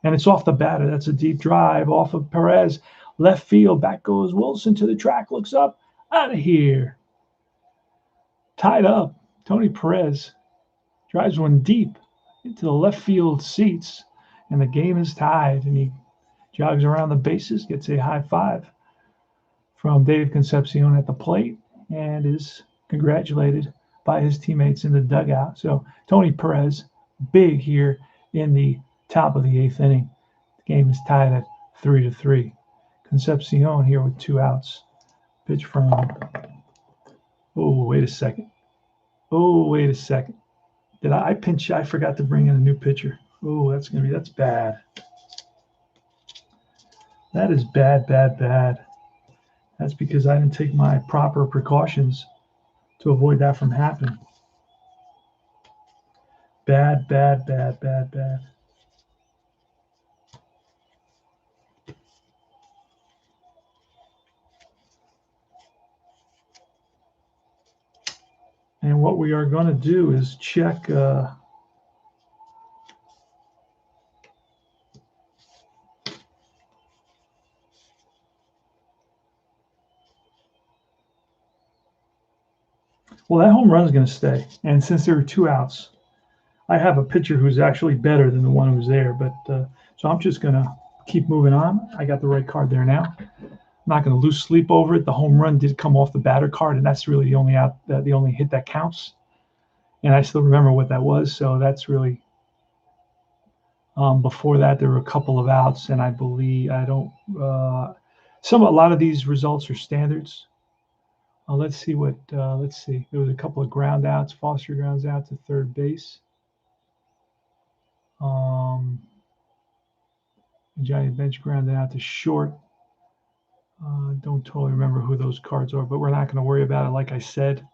And it's off the batter. That's a deep drive off of Perez. Left field, back goes Wilson to the track, looks up, out of here. Tied up. Tony Perez drives one deep into the left field seats, and the game is tied. And he jogs around the bases, gets a high five from Dave Concepcion at the plate, and is congratulated by his teammates in the dugout. So Tony Perez, big here in the top of the 8th inning. The game is tied at 3-3. Concepcion here with 2 outs. Pitch from, oh, wait a second. Did I pinch? I forgot to bring in a new pitcher. Oh, that's bad. That is bad. That's because I didn't take my proper precautions to avoid that from happening. Bad. And what we are going to do is check well, that home run is going to stay. And since there are 2 outs, I have a pitcher who's actually better than the one who's there. But so I'm just going to keep moving on. I got the right card there now. I'm not going to lose sleep over it. The home run did come off the batter card, and that's really the only out, the only hit that counts. And I still remember what that was. So that's really before that there were a couple of outs, and I believe a lot of these results are standards. Let's see. There was a couple of ground outs. Foster grounds out to third base. Johnny Bench grounded out to short. Don't totally remember who those cards are, but we're not going to worry about it. Like I said,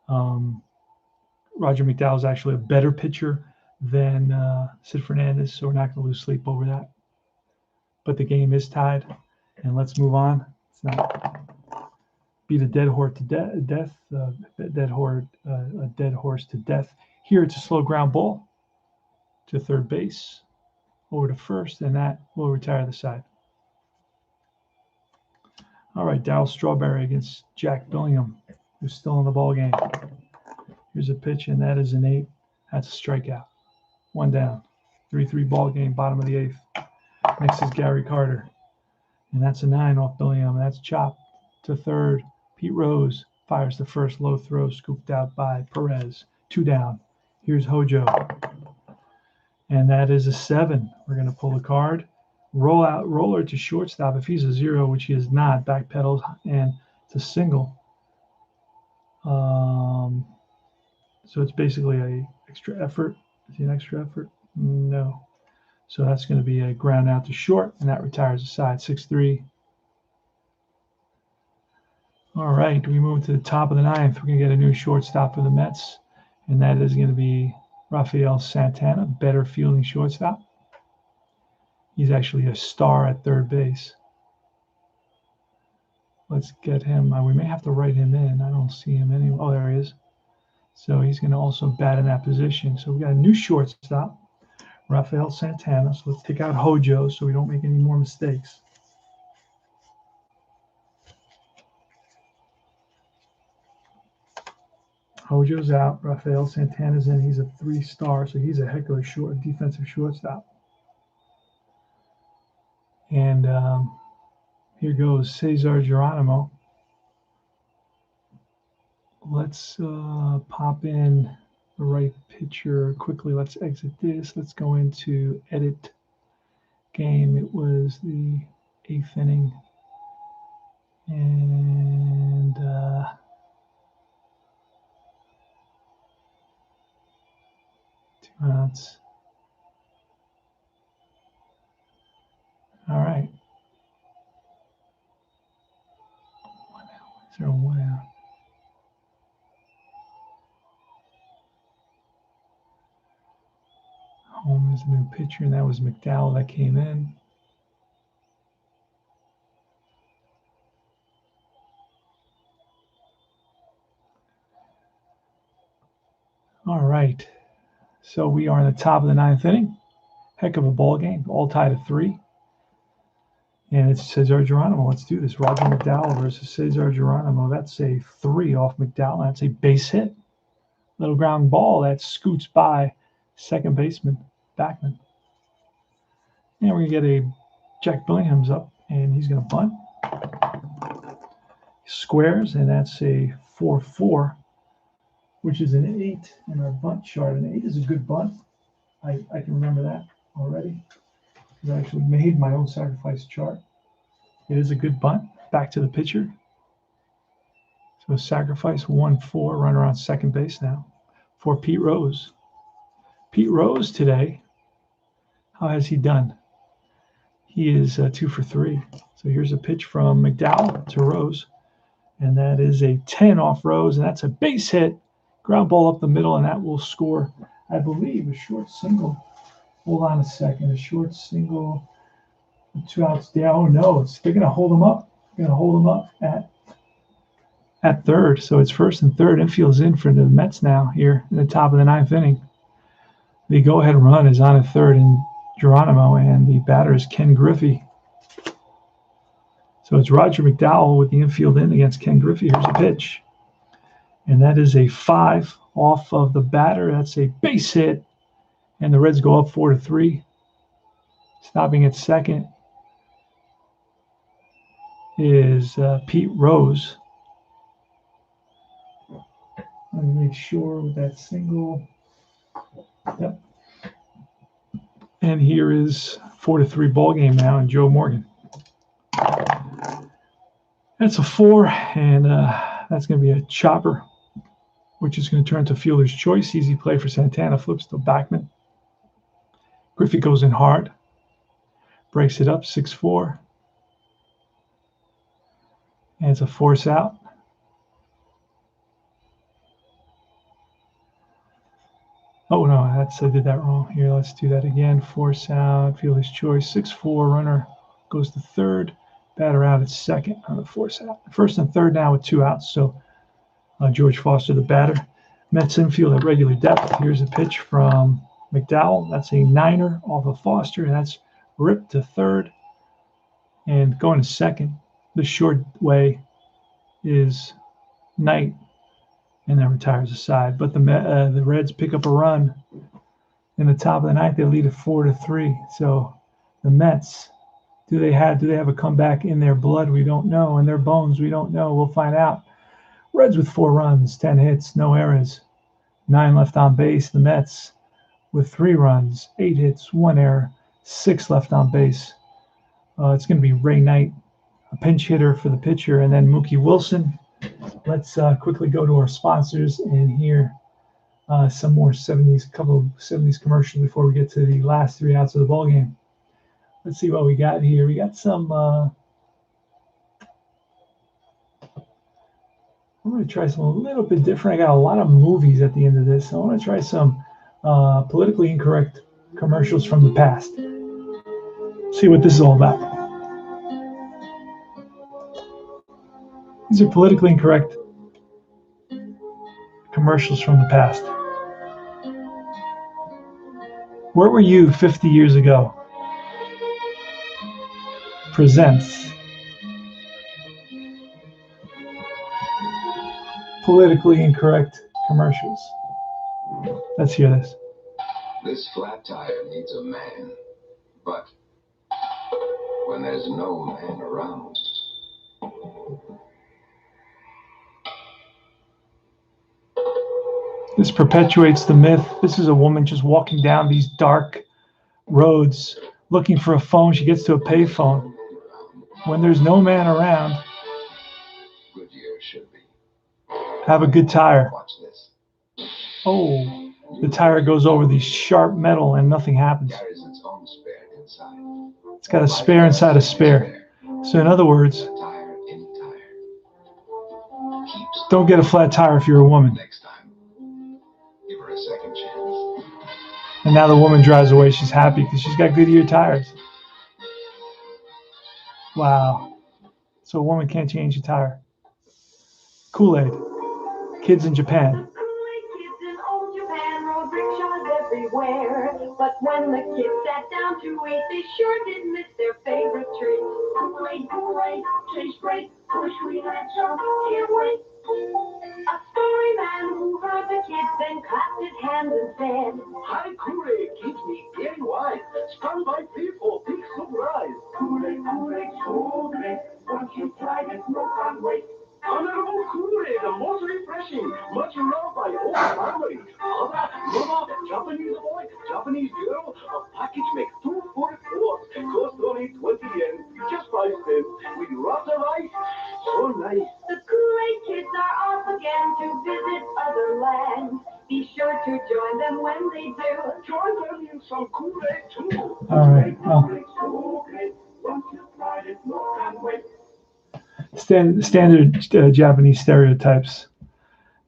Roger McDowell is actually a better pitcher than Sid Fernandez, so we're not going to lose sleep over that. But the game is tied, and let's move on. It's not beat a dead horse to death. A dead horse to death. Here it's a slow ground ball to third base, over to first, and that will retire the side. All right, Darryl Strawberry against Jack Billingham, who's still in the ball game. Here's a pitch, and that is an 8. That's a strikeout. 1 down. 3-3 ball game, bottom of the 8th. Next is Gary Carter, and that's a 9 off Billingham. That's chopped to third. Pete Rose fires the first low throw, scooped out by Perez. 2 down. Here's Hojo, and that is a 7. We're going to pull the card. Roller to shortstop. If he's a 0, which he is not, backpedals, and it's a single. So it's basically a extra effort. Is he an extra effort? No. So that's going to be a ground out to short, and that retires the side. 6-3. All right, we move to the top of the 9th. We're going to get a new shortstop for the Mets, and that is going to be Rafael Santana, better fielding shortstop. He's actually a star at third base. Let's get him. We may have to write him in. I don't see him anywhere. Oh, there he is. So he's going to also bat in that position. So we got a new shortstop, Rafael Santana. So let's take out Hojo so we don't make any more mistakes. Hojo's out. Rafael Santana's in. He's a 3-star, so he's a heck of a defensive shortstop. And here goes Cesar Geronimo. Let's pop in the right pitcher quickly. Let's exit this. Let's go into edit game. It was the 8th inning. And 2 outs. All right. 1 out. Is there a 1 out? Home is a new pitcher, and that was McDowell that came in. All right. So we are in the top of the ninth inning. Heck of a ball game, all tied at 3. And it's Cesar Geronimo. Let's do this. Roger McDowell versus Cesar Geronimo. That's a 3 off McDowell. That's a base hit. Little ground ball that scoots by second baseman Backman. And we're going to get a Jack Billinghams up, and he's going to bunt. Squares, and that's a 4-4, which is an 8 in our bunt chart. An 8 is a good bunt. I can remember that already, because I actually made my own sacrifice chart. It is a good bunt. Back to the pitcher. So sacrifice 1-4, runner on second base now for Pete Rose. Pete Rose today, how has he done? He is 2 for 3. So here's a pitch from McDowell to Rose, and that is a 10 off Rose, and that's a base hit, ground ball up the middle, and that will score, I believe, a short single. Hold on a second. A short single, 2 outs down. Oh, no, they're going to hold him up. They're going to hold him up at third. So it's first and third. Infield's in for the Mets now here in the top of the ninth inning. The go-ahead run is on at third in Geronimo, and the batter is Ken Griffey. So it's Roger McDowell with the infield in against Ken Griffey. Here's a pitch. And that is a 5 off of the batter. That's a base hit. And the Reds go up 4-3. Stopping at second is Pete Rose. Let me make sure with that single. Yep. And here is 4-3 ball game now, and Joe Morgan. That's a 4, and that's going to be a chopper, which is going to turn to fielder's choice. Easy play for Santana. Flips to Backman. Griffey goes in hard. Breaks it up, 6-4. And it's a force out. Oh, no, I did that wrong. Here, let's do that again. Force out, fielder's choice, 6-4. Runner goes to third. Batter out at second on the force out. First and third now with 2 outs. So George Foster, the batter. Mets infield at regular depth. Here's a pitch from McDowell. That's a 9er off of Foster, and that's ripped to third. And going to second, the short way is Knight, and then retires aside. But the Reds pick up a run in the top of the ninth. They lead it 4-3. So the Mets, do they have a comeback in their blood? We don't know. In their bones, we don't know. We'll find out. Reds with 4 runs, 10 hits, no errors, 9 left on base. The Mets with 3 runs, 8 hits, 1 error, 6 left on base. It's going to be Ray Knight, a pinch hitter for the pitcher, and then Mookie Wilson. Let's quickly go to our sponsors and hear some more couple of 70s commercials before we get to the last 3 outs of the ball game. Let's see what we got here. We got some. I'm going to try something a little bit different. I got a lot of movies at the end of this. So I want to try some politically incorrect commercials from the past. See what this is all about. These are politically incorrect commercials from the past. Where were you 50 years ago? Presents politically incorrect commercials. Let's hear this. This flat tire needs a man, but when there's no man around, this perpetuates the myth. This is a woman just walking down these dark roads looking for a phone. She gets to a payphone. When there's no man around, Goodyear should be. have a good tire. Watch this. Oh, the tire goes over the sharp metal and nothing happens. Carries its own spare inside. It's got a spare inside a spare. So in other words, Tire, any tire. Keeps don't get a flat tire if you're a woman. next time. Give her a second chance. And now the woman drives away. She's happy because she's got Goodyear tires. Wow. So a woman can't change a tire. Kool-Aid. Kids in Japan. rode rickshaws everywhere. But when the kids sat down to eat, they sure did miss their favorite treat. Kool-Aid, tastes great. Wish we had some, can't wait. A story man who heard the kids then clapped his hands and said, Hi, Kool-Aid keeps me very wise. Stand by feet for big surprise. Kool-Aid, so great. Once you try it, no can wait. Honorable Kool-Aid, the most refreshing, much loved by all families. Mother, mama, Japanese boy, Japanese girl, a package makes 2 for $4, cost only 20 yen, just 5 cents, with lots of ice, so nice. The Kool-Aid kids are off again to visit other lands. Be sure to join them when they do. Join them in some Kool-Aid too. All right. Well, So great, once you try it, no can wait. standard Japanese stereotypes,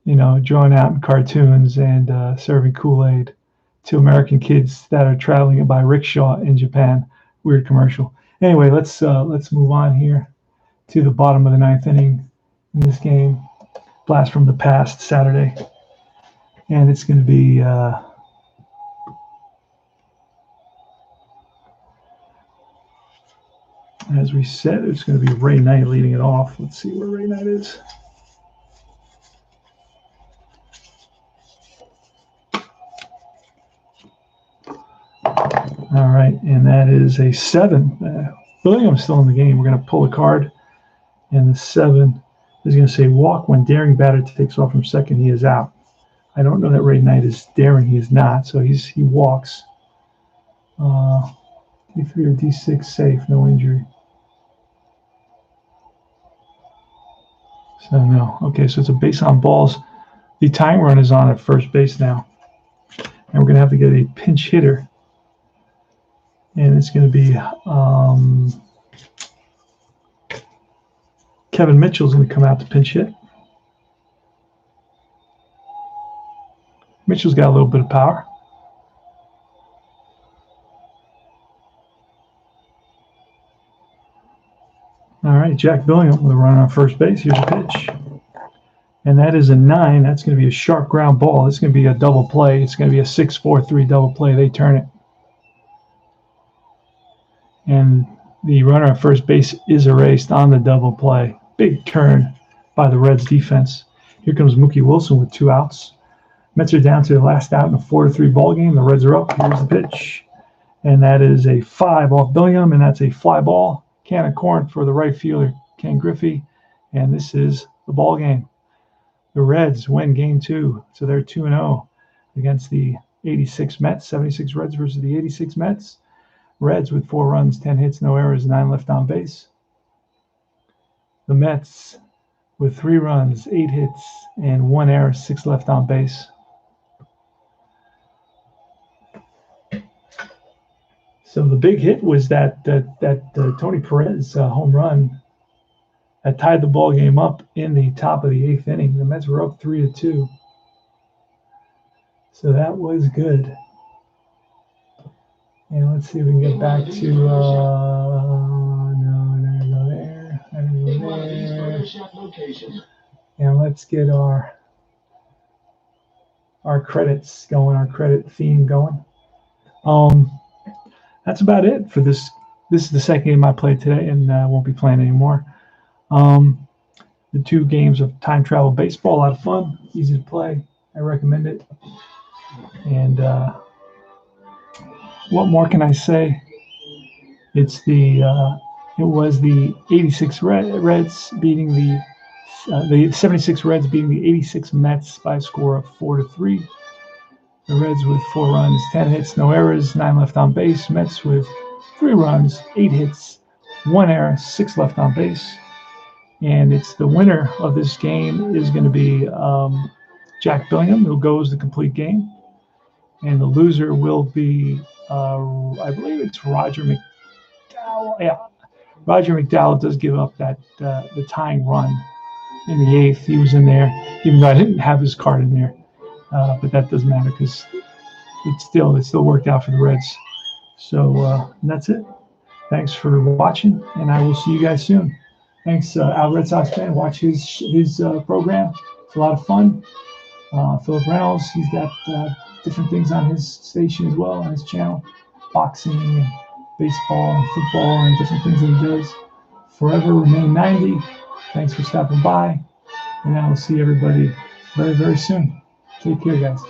drawn out in cartoons and serving Kool-Aid to American kids that are traveling by rickshaw in Japan. Weird commercial. Anyway, let's move on here to the bottom of the 9th inning in this game. Blast from the past Saturday, and it's going to be as we said, it's going to be Ray Knight leading it off. Let's see where Ray Knight is. All right, and that is a 7. William's still in the game. We're going to pull a card, and the 7 is going to say walk when daring batter takes off from second. He is out. I don't know that Ray Knight is daring. He is not, so he walks. D3 or D6 safe, no injury. So no. Okay, so it's a base on balls. The tying run is on at first base now, and we're going to have to get a pinch hitter. And it's going to be Kevin Mitchell's going to come out to pinch hit. Mitchell's got a little bit of power. All right, Jack Billingham with a run on first base. Here's a pitch. And that is a 9. That's going to be a sharp ground ball. It's going to be a double play. It's going to be a 6-4-3 double play. They turn it. And the runner at first base is erased on the double play. Big turn by the Reds defense. Here comes Mookie Wilson with 2 outs. Mets are down to the last out in a 4-3 ball game. The Reds are up. Here's the pitch. And that is a 5 off Billingham, and that's a fly ball. Can of corn for the right fielder, Ken Griffey. And this is the ball game. The Reds win game 2. So they're 2-0 against the 86 Mets. 76 Reds versus the 86 Mets. Reds with 4 runs, 10 hits, no errors, 9 left on base. The Mets with 3 runs, 8 hits, and 1 error, 6 left on base. So the big hit was that Tony Perez home run that tied the ball game up in the top of the 8th inning. The Mets were up 3-2. So that was good. And let's see if we can get back to no, there. And let's get our credits going, our credit theme going. That's about it for this. This is the second game I played today, and won't be playing anymore. The 2 games of time travel baseball, a lot of fun, easy to play. I recommend it. And what more can I say? It was the 86 Reds beating the 76 Reds beating the 86 Mets by a score of 4-3. The Reds with 4 runs, 10 hits, no errors, 9 left on base. Mets with 3 runs, 8 hits, 1 error, 6 left on base. And it's the winner of this game is going to be Jack Billingham, who goes the complete game. And the loser will be, I believe it's Roger McDowell. Yeah, Roger McDowell does give up that the tying run in the 8th. He was in there, even though I didn't have his card in there. But that doesn't matter because it still worked out for the Reds. So that's it. Thanks for watching, and I will see you guys soon. Thanks, Al Red Sox fan. Watch his program. It's a lot of fun. Philip Reynolds, he's got different things on his station as well, on his channel. Boxing and baseball and football and different things that he does. Forever remain 90. Thanks for stopping by. And I will see everybody very, very soon. Take care, guys.